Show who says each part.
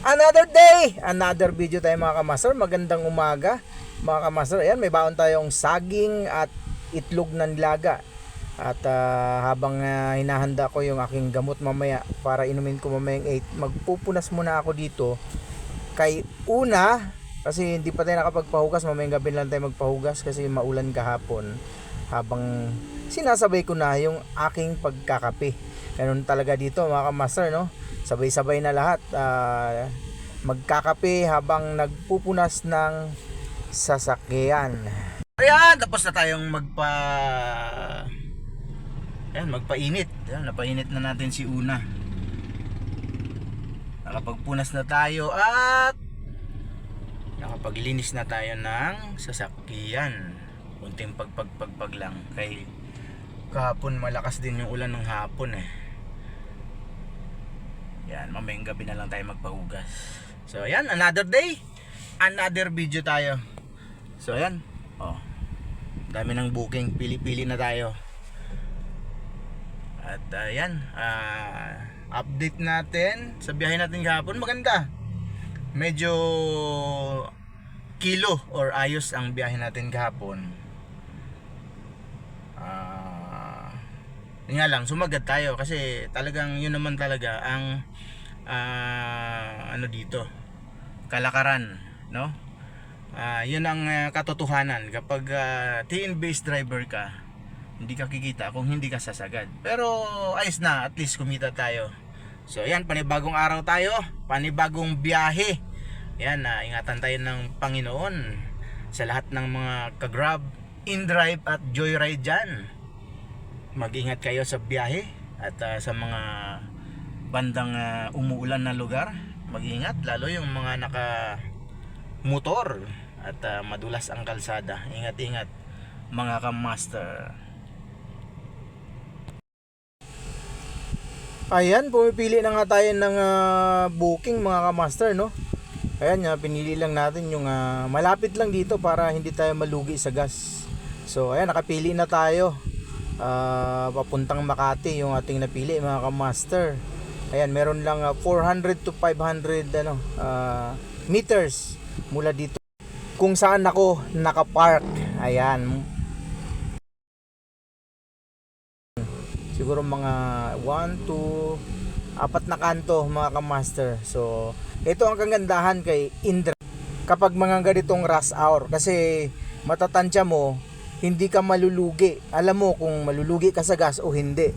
Speaker 1: Another day, another video tayo mga kamaster. Magandang umaga mga kamaster. Ayan, may baon tayong saging at itlog ng nilaga. At habang hinahanda ko yung aking gamot mamaya para inumin ko mamayang 8, magpupunas muna ako dito kay una, kasi hindi pa tayo nakapagpahugas. Mamayang gabi lang tayo magpahugas kasi maulan kahapon. Habang sinasabay ko na yung aking pagkakape. Ganun talaga dito mga kamaster, no? Sabay-sabay na lahat, magkakape habang nagpupunas ng sasakyan. Ayan, tapos na tayong magpainit. Ayan, napainit na natin si Una. Nakapagpunas na tayo at nakapaglinis na tayo ng sasakyan. Kunting pagpag lang. Kay kahapon malakas din yung ulan ng hapon Yan, mamayang gabi na lang tayo magpahugas. So ayan, another day, another video tayo. So ayan, dami ng booking, pili-pili na tayo. At ayan, update natin sa biyahe natin kahapon. Maganda, medyo kilo or ayos ang biyahe natin kahapon. Yun nga lang, sumagat tayo kasi talagang yun naman talaga ang dito, kalakaran, no? Yun ang katotohanan kapag TN-based driver ka, hindi ka kikita kung hindi ka sasagad. Pero ayos na, at least kumita tayo. So ayan, panibagong araw tayo, panibagong biyahe. Ayan, ingatan tayo ng Panginoon sa lahat ng mga ka-grab, in-drive at joyride dyan. Mag-ingat kayo sa biyahe at sa mga bandang umuulan na lugar, mag-ingat, lalo yung mga naka-motor at madulas ang kalsada. Ingat-ingat mga ka-master. Ayan, pumipili na nga tayo ng booking mga ka-master, no? Ayan, pinili lang natin yung malapit lang dito para hindi tayo malugi sa gas. So ayan, nakapili na tayo. Papuntang Makati yung ating napili mga ka-master. Ayan, meron lang 400 to 500 meters mula dito kung saan ako nakapark. Ayan, siguro mga 1 to 4 na kanto mga ka-master. So ito ang kagandahan kay Indra kapag mga ganitong rush hour, kasi matatansya mo, hindi ka malulugi. Alam mo kung malulugi ka sa gas o hindi.